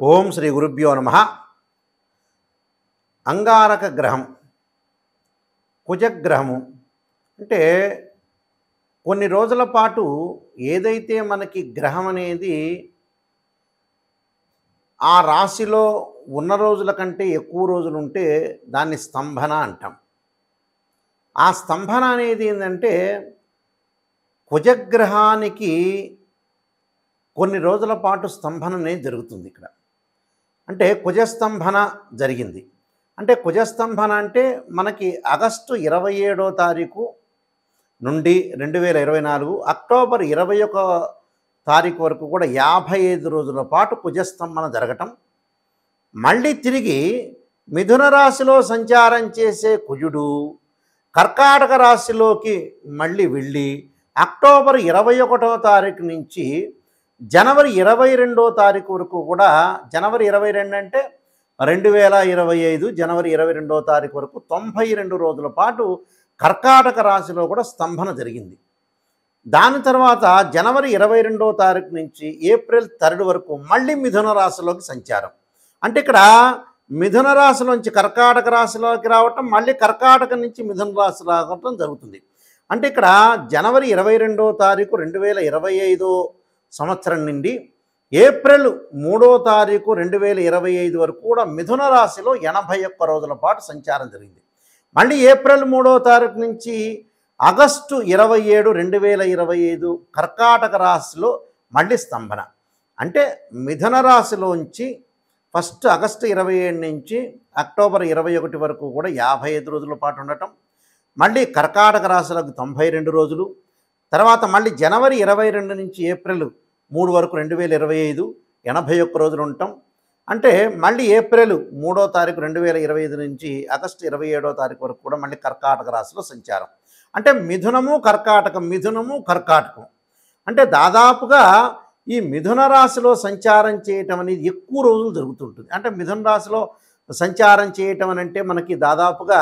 ఓం శ్రీ గురుభ్యో నమః. అంగారక గ్రహం, కుజగ్రహము అంటే కొన్ని రోజుల పాటు ఏదైతే మనకి గ్రహం అనేది ఆ రాశిలో ఉన్న రోజుల కంటే ఎక్కువ రోజులు ఉంటే దాన్ని స్తంభన అంటాం. ఆ స్తంభన అనేది ఏంటంటే కుజగ్రహానికి కొన్ని రోజుల పాటు స్తంభన అనేది జరుగుతుంది ఇక్కడ. అంటే కుజస్తంభన జరిగింది అంటే కుజస్తంభన అంటే మనకి ఆగస్టు 27వ తారీఖు నుండి 2024 అక్టోబర్ 21 తారీఖు వరకు కూడా 55 రోజుల పాటు కుజస్తంభన జరగటం, మళ్ళీ తిరిగి మిథున రాశిలో సంచారం చేసే కుజుడు కర్కాటక రాశిలోకి మళ్ళీ వెళ్ళి అక్టోబర్ 21వ తారీఖు నుంచి జనవరి 22వ తారీఖు వరకు కూడా, జనవరి 22 అంటే 2025 జనవరి 22వ తారీఖు వరకు 92 రోజుల పాటు కర్కాటక రాశిలో కూడా స్తంభన జరిగింది. దాని తర్వాత జనవరి 22వ తారీఖు నుంచి ఏప్రిల్ 3 వరకు మళ్ళీ మిథున రాశిలోకి సంచారం. అంటే ఇక్కడ మిథున రాశిలోంచి కర్కాటక రాశిలోకి రావటం, మళ్ళీ కర్కాటక నుంచి మిథున రాశి రావటం జరుగుతుంది. అంటే ఇక్కడ జనవరి 22వ తారీఖు 2025 సంవత్సరం నుండి ఏప్రిల్ 3వ తారీఖు 2025 వరకు కూడా మిథున రాశిలో 81 రోజుల పాటు సంచారం జరిగింది. మళ్ళీ ఏప్రిల్ 3వ తారీఖు నుంచి ఆగస్టు 27, 2025 కర్కాటక రాశిలో మళ్ళీ స్తంభన. అంటే మిథున రాశిలోంచి ఫస్ట్ ఆగస్టు 27 నుంచి అక్టోబర్ 21 వరకు కూడా 55 రోజుల పాటు ఉండటం, మళ్ళీ కర్కాటక రాశిలోకి 92 రోజులు, తర్వాత మళ్ళీ జనవరి 22 నుంచి ఏప్రిల్ 3 వరకు 2025 81 రోజులు ఉండటం. అంటే మళ్ళీ ఏప్రిల్ 3వ తారీఖు 2025 నుంచి ఆగస్టు 27వ తారీఖు వరకు కూడా మళ్ళీ కర్కాటక రాశిలో సంచారం. అంటే మిథునము కర్కాటకం అంటే దాదాపుగా ఈ మిథున రాశిలో సంచారం చేయటం అనేది ఎక్కువ రోజులు జరుగుతుంటుంది. అంటే మిథున రాశిలో సంచారం చేయటం అని అంటే మనకి దాదాపుగా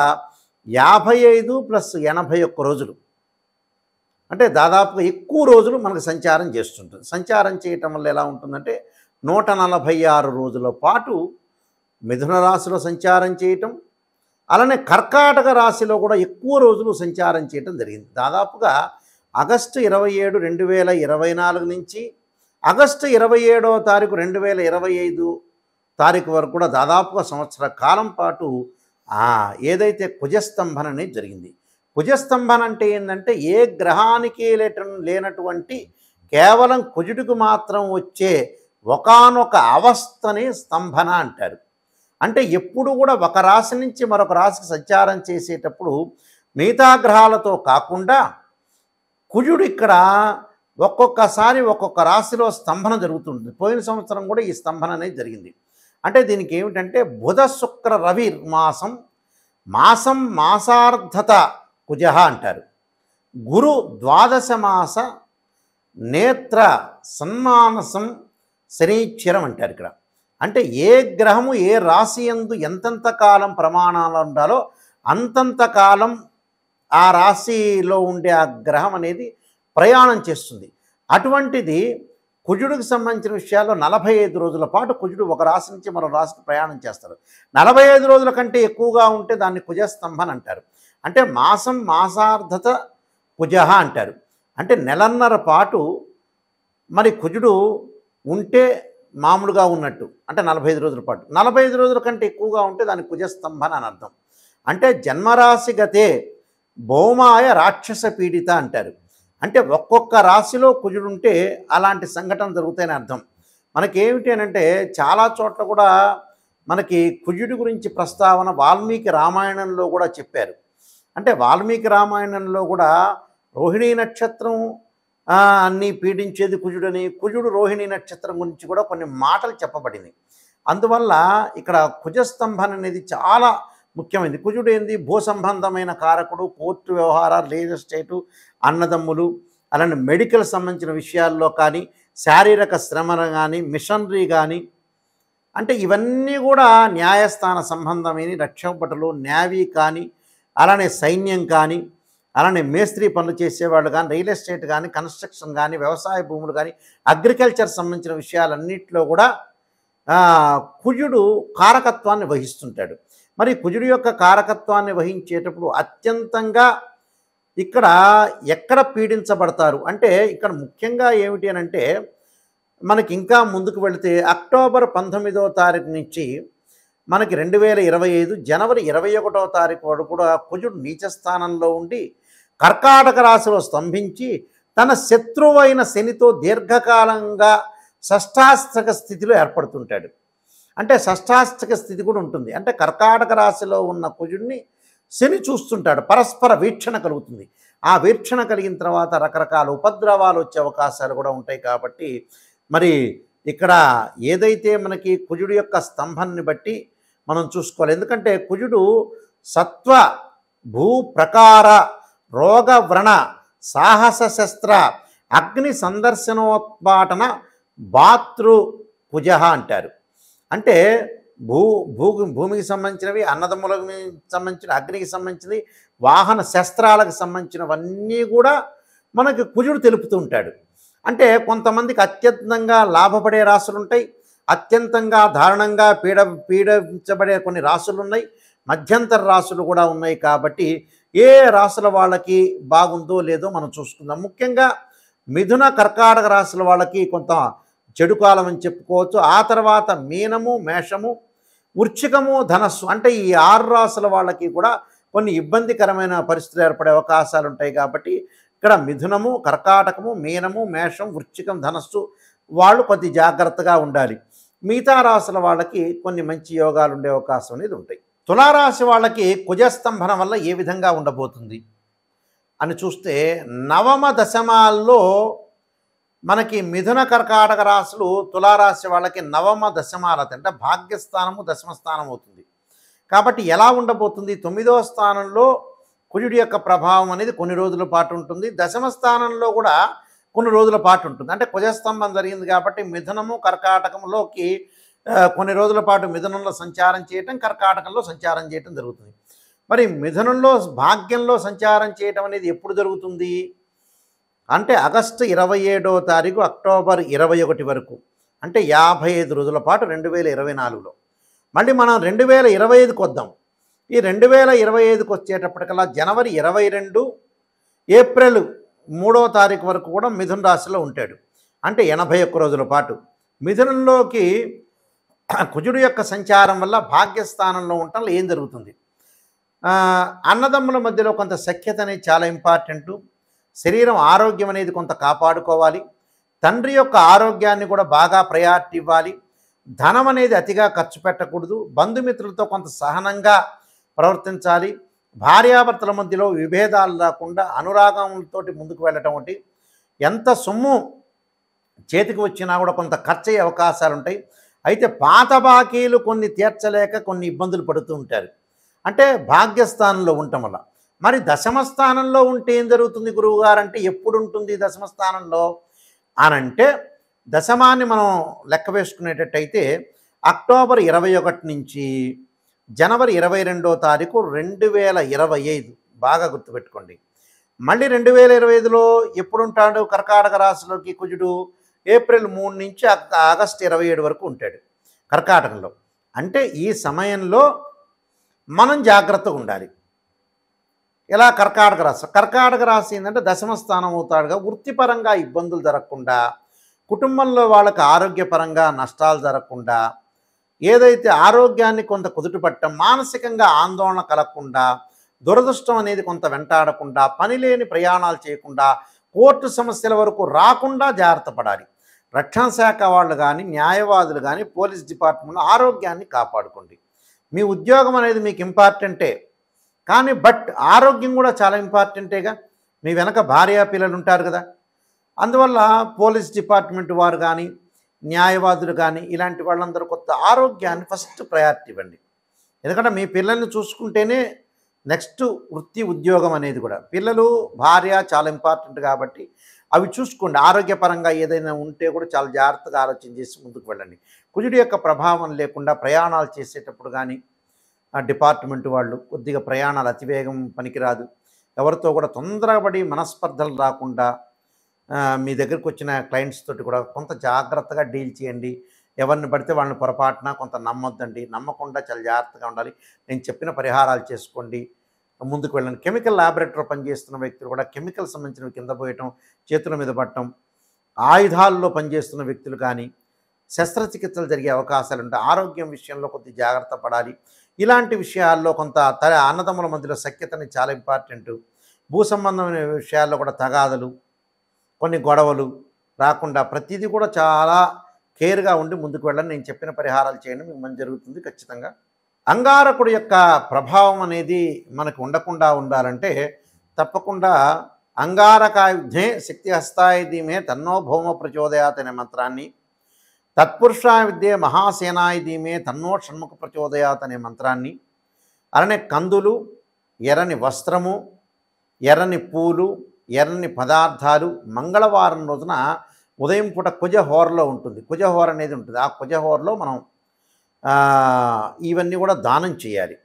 55 + 81 రోజులు, అంటే దాదాపుగా ఎక్కువ రోజులు మనకు సంచారం చేస్తుంటుంది. సంచారం చేయటం వల్ల ఎలా ఉంటుందంటే 146 రోజుల పాటు మిథున రాశిలో సంచారం చేయటం, అలానే కర్కాటక రాశిలో కూడా ఎక్కువ రోజులు సంచారం చేయటం జరిగింది. దాదాపుగా ఆగస్టు 27, 2024 నుంచి ఆగస్టు 27వ తారీఖు 2025 తారీఖు వరకు కూడా దాదాపుగా సంవత్సర కాలం పాటు ఏదైతే కుజస్తంభన అనేది జరిగింది. కుజస్తంభన అంటే ఏంటంటే ఏ గ్రహానికి లేనటువంటి కేవలం కుజుడికి మాత్రం వచ్చే ఒకానొక అవస్థని స్తంభన అంటారు. అంటే ఎప్పుడు కూడా ఒక రాశి నుంచి మరొక రాశికి సంచారం చేసేటప్పుడు మిగతా గ్రహాలతో కాకుండా కుజుడు ఇక్కడ ఒక్కొక్కసారి ఒక్కొక్క రాశిలో స్తంభన జరుగుతుంది. పోయిన సంవత్సరం కూడా ఈ స్తంభన అనేది జరిగింది. అంటే దీనికి ఏమిటంటే బుధ శుక్ర రవి మాసార్ధత కుజ అంటారు. గురు ద్వాదశ మాస నేత్ర సన్మానసం శనీశ్వరం అంటారు ఇక్కడ. అంటే ఏ గ్రహము ఏ రాశి యందు ఎంతెంత కాలం ప్రమాణాలు ఉండాలో అంతంత కాలం ఆ రాశిలో ఉండే ఆ గ్రహం అనేది ప్రయాణం చేస్తుంది. అటువంటిది కుజుడికి సంబంధించిన విషయాల్లో 45 రోజుల పాటు కుజుడు ఒక రాశి నుంచి మరో రాశికి ప్రయాణం చేస్తాడు. 45 రోజుల కంటే ఎక్కువగా ఉంటే దాన్ని కుజస్తంభన అంటారు. అంటే మాసార్ధత కుజ అంటారు. అంటే నెలన్నర పాటు మరి కుజుడు ఉంటే మామూలుగా ఉన్నట్టు, అంటే 45 రోజుల పాటు. 45 రోజుల కంటే ఎక్కువగా ఉంటే దాన్ని కుజస్తంభన అని అర్థం. అంటే జన్మరాశి గతే భౌమాయ రాక్షస పీడిత అంటారు. అంటే ఒక్కొక్క రాశిలో కుజుడు ఉంటే అలాంటి సంఘటన జరుగుతాయని అర్థం. మనకేమిటి అని అంటే చాలా చోట్ల కూడా మనకి కుజుడి గురించి ప్రస్తావన వాల్మీకి రామాయణంలో కూడా చెప్పారు. అంటే వాల్మీకి రామాయణంలో కూడా రోహిణీ నక్షత్రం అన్నీ పీడించేది కుజుడని, కుజుడు రోహిణీ నక్షత్రం గురించి కూడా కొన్ని మాటలు చెప్పబడింది. అందువల్ల ఇక్కడ కుజస్తంభన అనేది చాలా ముఖ్యమైనది. కుజుడు ఏంది, భూ సంబంధమైన కారకుడు, కోర్టు వ్యవహారాలు, రియల్ ఎస్టేటు, అన్నదమ్ములు, అలానే మెడికల్ సంబంధించిన విషయాల్లో కానీ, శారీరక శ్రమను కానీ, మిషనరీ కానీ, అంటే ఇవన్నీ కూడా న్యాయస్థాన సంబంధమైన రక్షభటులు, నేవీ కానీ, అలానే సైన్యం కానీ, అలానే మేస్త్రీ పనులు చేసేవాళ్ళు కానీ, రియల్ ఎస్టేట్ కానీ, కన్స్ట్రక్షన్ కానీ, వ్యవసాయ భూములు కానీ, అగ్రికల్చర్ సంబంధించిన విషయాలన్నింటిలో కూడా కుజుడు కారకత్వాన్ని వహిస్తుంటాడు. మరి కుజుడు యొక్క కారకత్వాన్ని వహించేటప్పుడు అత్యంతంగా ఇక్కడ ఎక్కడ పీడించబడతారు అంటే ఇక్కడ ముఖ్యంగా ఏమిటి అనంటే మనకి ఇంకా ముందుకు వెళితే అక్టోబర్ 19వ తారీఖు నుంచి మనకి 2025 జనవరి 21వ తారీఖు వరకు కూడా కుజుడు నీచ స్థానంలో ఉండి కర్కాటక రాశిలో స్తంభించి తన శత్రువైన శనితో దీర్ఘకాలంగా షష్ఠాష్టక స్థితిలో ఏర్పడుతుంటాడు. అంటే షష్ఠాష్టక స్థితి కూడా ఉంటుంది. అంటే కర్కాటక రాశిలో ఉన్న కుజుడిని శని చూస్తుంటాడు. పరస్పర వీక్షణ కలుగుతుంది. ఆ వీక్షణ కలిగిన తర్వాత రకరకాల ఉపద్రవాలు వచ్చే అవకాశాలు కూడా ఉంటాయి. కాబట్టి మరి ఇక్కడ ఏదైతే మనకి కుజుడు యొక్క స్తంభాన్ని బట్టి మనం చూసుకోవాలి. ఎందుకంటే కుజుడు సత్వ భూ ప్రకార రోగ వ్రణ సాహస శస్త్ర అగ్ని సందర్శనోత్పాటన భాతృ కుజ అంటారు. అంటే భూమికి సంబంధించినవి, అన్నదమ్ములకు సంబంధించిన, అగ్నికి సంబంధించినవి, వాహన శస్త్రాలకు సంబంధించినవన్నీ కూడా మనకి కుజుడు తెలుపుతూ ఉంటాడు. అంటే కొంతమందికి అత్యంతంగా లాభపడే రాశులు ఉంటాయి, అత్యంతంగా దారుణంగా పీడించబడే కొన్ని రాశులు ఉన్నాయి, మధ్యంతర రాశులు కూడా ఉన్నాయి. కాబట్టి ఏ రాశుల వాళ్ళకి బాగుందో లేదో మనం చూసుకుందాం. ముఖ్యంగా మిథున కర్కాటక రాశుల వాళ్ళకి కొంత చెడు కాలం అని చెప్పుకోవచ్చు. ఆ తర్వాత మీనము, మేషము, వృశ్చికము, ధనస్సు అంటే ఈ 6 రాశుల వాళ్ళకి కూడా కొన్ని ఇబ్బందికరమైన పరిస్థితులు ఏర్పడే అవకాశాలు ఉంటాయి. కాబట్టి ఇక్కడ మిథునము, కర్కాటకము, మీనము, మేషం, వృశ్చికం, ధనస్సు వాళ్ళు కొద్ది జాగ్రత్తగా ఉండాలి. మిగతా రాశుల వాళ్ళకి కొన్ని మంచి యోగాలు ఉండే అవకాశం అనేది ఉంటాయి. తులారాశి వాళ్ళకి కుజస్తంభన వల్ల ఏ విధంగా ఉండబోతుంది అని చూస్తే నవమ దశమాల్లో మనకి మిథున కర్కాటక రాశులు తులారాశి వాళ్ళకి నవమ దశమాలత అంటే భాగ్యస్థానము దశమస్థానం అవుతుంది. కాబట్టి ఎలా ఉండబోతుంది? 9వ స్థానంలో కుజుడి యొక్క ప్రభావం అనేది కొన్ని రోజుల పాటు ఉంటుంది. దశమ స్థానంలో కూడా కొన్ని రోజుల పాటు ఉంటుంది. అంటే కుజస్తంభం జరిగింది కాబట్టి మిథునము కర్కాటకంలోకి కొన్ని రోజుల పాటు మిథునంలో సంచారం చేయటం, కర్కాటకంలో సంచారం చేయటం జరుగుతుంది. మరి మిథునంలో భాగ్యంలో సంచారం చేయటం అనేది ఎప్పుడు జరుగుతుంది అంటే ఆగస్టు 27వ తారీఖు అక్టోబర్ 21 వరకు, అంటే 55 రోజుల పాటు 2024లో. మళ్ళీ మనం 2025కి వద్దాం. ఈ 2025కి వచ్చేటప్పటికల్లా జనవరి 22 ఏప్రిల్ 3వ తారీఖు వరకు కూడా మిథున రాశిలో ఉంటాడు. అంటే 81 రోజుల పాటు మిథునంలోకి కుజుడు యొక్క సంచారం వల్ల భాగ్యస్థానంలో ఉండటంలో ఏం జరుగుతుంది? అన్నదమ్ముల మధ్యలో కొంత సఖ్యత అనేది చాలా ఇంపార్టెంటు. శరీరం ఆరోగ్యం అనేది కొంత కాపాడుకోవాలి. తండ్రి యొక్క ఆరోగ్యాన్ని కూడా బాగా ప్రయారిటీ ఇవ్వాలి. ధనం అనేది అతిగా ఖర్చు పెట్టకూడదు. బంధుమిత్రులతో కొంత సహనంగా ప్రవర్తించాలి. భార్యాభర్తల మధ్యలో విభేదాలు రాకుండా అనురాగంతో ముందుకు వెళ్ళటం వంటి, ఎంత సొమ్ము చేతికి వచ్చినా కూడా కొంత ఖర్చు అయ్యే అవకాశాలు ఉంటాయి. అయితే పాత బాకీలు కొన్ని తీర్చలేక కొన్ని ఇబ్బందులు పడుతూ ఉంటారు. అంటే భాగ్యస్థానంలో ఉండటం వల్ల. మరి దశమ స్థానంలో ఉంటే ఏం జరుగుతుంది గురువుగారు అంటే ఎప్పుడు ఉంటుంది దశమ స్థానంలో అనంటే దశమాన్ని మనం లెక్క వేసుకునేటట్టయితే అక్టోబర్ 21 నుంచి జనవరి 22వ తారీఖు 2025 బాగా గుర్తుపెట్టుకోండి. మళ్ళీ 2025లో ఎప్పుడుంటాడు కర్కాటక రాశిలోకి కుజుడు? ఏప్రిల్ 3 నుంచి ఆగస్టు 27 వరకు ఉంటాడు కర్కాటకంలో. అంటే ఈ సమయంలో మనం జాగ్రత్తగా ఉండాలి. ఇలా కర్కాటక రాశి ఏంటంటే దశమ స్థానం అవుతాడుగా, వృత్తిపరంగా ఇబ్బందులు జరగకుండా, కుటుంబంలో వాళ్ళకి ఆరోగ్యపరంగా నష్టాలు జరగకుండా, ఏదైతే ఆరోగ్యాన్ని కొంత కుదుటపట్టడం, మానసికంగా ఆందోళన కలగకుండా, దురదృష్టం అనేది కొంత వెంటాడకుండా, పనిలేని ప్రయాణాలు చేయకుండా, కోర్టు సమస్యల వరకు రాకుండా జాగ్రత్త పడాలి. రక్షణ శాఖ వాళ్ళు కానీ, న్యాయవాదులు కానీ, పోలీస్ డిపార్ట్మెంట్లో ఆరోగ్యాన్ని కాపాడుకోండి. మీ ఉద్యోగం అనేది మీకు ఇంపార్టెంటే, కానీ బట్ ఆరోగ్యం కూడా చాలా ఇంపార్టెంటేగా. మీ వెనక భార్య పిల్లలు ఉంటారు కదా. అందువల్ల పోలీస్ డిపార్ట్మెంట్ వారు కానీ, న్యాయవాదులు కానీ ఇలాంటి వాళ్ళందరూ కొత్త ఆరోగ్యాన్ని ఫస్ట్ ప్రయారిటీ ఇవ్వండి. ఎందుకంటే మీ పిల్లల్ని చూసుకుంటేనే నెక్స్ట్ వృత్తి ఉద్యోగం అనేది కూడా. పిల్లలు, భార్య చాలా ఇంపార్టెంట్ కాబట్టి అవి చూసుకోండి. ఆరోగ్యపరంగా ఏదైనా ఉంటే కూడా చాలా జాగ్రత్తగా ఆలోచన చేసి ముందుకు వెళ్ళండి. కుజుడి యొక్క ప్రభావం లేకుండా ప్రయాణాలు చేసేటప్పుడు కానీ డిపార్ట్మెంట్ వాళ్ళు కొద్దిగా ప్రయాణాలు అతివేగం పనికిరాదు. ఎవరితో కూడా తొందరపడి మనస్పర్ధలు రాకుండా మీ దగ్గరికి వచ్చిన క్లయింట్స్ తోటి కూడా కొంత జాగ్రత్తగా డీల్ చేయండి. ఎవరిని పడితే వాళ్ళని పొరపాటున కొంత నమ్మొద్దండి, నమ్మకుండా చాలా జాగ్రత్తగా ఉండాలి, నేను చెప్పిన పరిహారాలు చేసుకోండి, ముందుకు వెళ్ళండి. కెమికల్ ల్యాబొరేటరీలో పనిచేస్తున్న వ్యక్తులు కూడా కెమికల్ సంబంధించినవి కింద పోయటం, చేతుల మీద పడటం, ఆయుధాల్లో పనిచేస్తున్న వ్యక్తులు కానీ శస్త్రచికిత్సలు జరిగే అవకాశాలు ఉంటాయి. ఆరోగ్యం విషయంలో కొద్ది జాగ్రత్త పడాలి. ఇలాంటి విషయాల్లో కొంత అన్నదమ్ముల మధ్యలో సఖ్యతని చాలా ఇంపార్టెంటు. భూ సంబంధమైన విషయాల్లో కూడా తగాదలు, కొన్ని గొడవలు రాకుండా ప్రతిదీ కూడా చాలా కేర్గా ఉండి ముందుకు వెళ్ళండి. నేను చెప్పిన పరిహారాలు చేయండి, మీకు మంచి జరుగుతుంది ఖచ్చితంగా. అంగారకుడు యొక్క ప్రభావం అనేది మనకు ఉండకుండా ఉండాలంటే తప్పకుండా అంగారకాయుధే శక్తి హస్తాయ ధీమే తన్నో భౌమ ప్రచోదయాత్ అనే మంత్రాన్ని, తత్పురుషాయ విద్యే మహాసేనాయ ధీమే తన్నో షణ్ముఖ ప్రచోదయాత్ అనే మంత్రాన్ని, అలానే కందులు, ఎర్రని వస్త్రము, ఎర్రని పూలు, ఎర్రని పదార్థాలు మంగళవారం రోజున ఉదయం పూట కుజహోరలో ఉంటుంది. కుజహోర అనేది ఉంటుంది. ఆ కుజహోరలో మనం ఇవన్నీ కూడా దానం చేయాలి.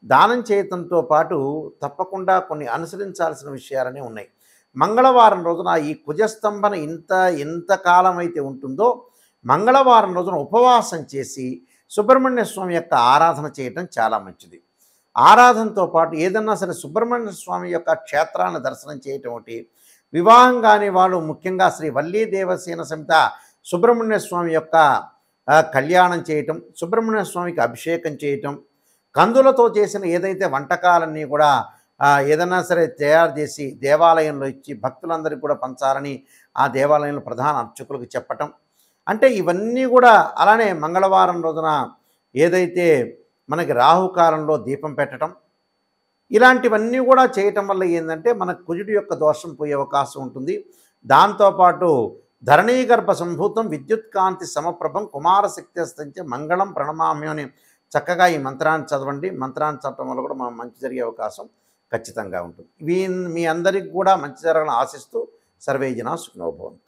దానం చేయటంతో పాటు తప్పకుండా కొన్ని అనుసరించాల్సిన విషయాలనే ఉన్నాయి. మంగళవారం రోజున ఈ కుజస్తంభన ఎంత కాలం అయితే ఉంటుందో మంగళవారం రోజున ఉపవాసం చేసి సుబ్రహ్మణ్య స్వామి యొక్క ఆరాధన చేయటం చాలా మంచిది. ఆరాధనతో పాటు ఏదన్నా సరే సుబ్రహ్మణ్య స్వామి యొక్క క్షేత్రాన్ని దర్శనం చేయటం ఒకటి, వివాహం కాని వాళ్ళు ముఖ్యంగా శ్రీ వల్లీ దేవసేన సమిత సుబ్రహ్మణ్య స్వామి యొక్క కళ్యాణం చేయటం, సుబ్రహ్మణ్య స్వామికి అభిషేకం చేయటం, కందులతో చేసిన ఏదైతే వంటకాలన్నీ కూడా ఏదైనా సరే తయారు చేసి దేవాలయంలో ఇచ్చి భక్తులందరికీ కూడా పంచాలని ఆ దేవాలయంలో ప్రధాన అర్చకులకు చెప్పటం, అంటే ఇవన్నీ కూడా. అలానే మంగళవారం రోజున ఏదైతే మనకి రాహుకాలంలో దీపం పెట్టడం, ఇలాంటివన్నీ కూడా చేయటం వల్ల ఏంటంటే మనకు కుజుడి యొక్క దోషం పోయే అవకాశం ఉంటుంది. దాంతోపాటు ధరణీగర్భ సంభూతం విద్యుత్ కాంతి సమప్రభం కుమారశక్తి అస్తంచే మంగళం ప్రణమామ్యం అని చక్కగా ఈ మంత్రాన్ని చదవండి. మంత్రాన్ని చదవడం వల్ల కూడా మనం మంచి జరిగే అవకాశం ఖచ్చితంగా ఉంటుంది. మీ అందరికీ కూడా మంచి జరగాలని ఆశిస్తూ సర్వే జనా సుఖినో భవంతు.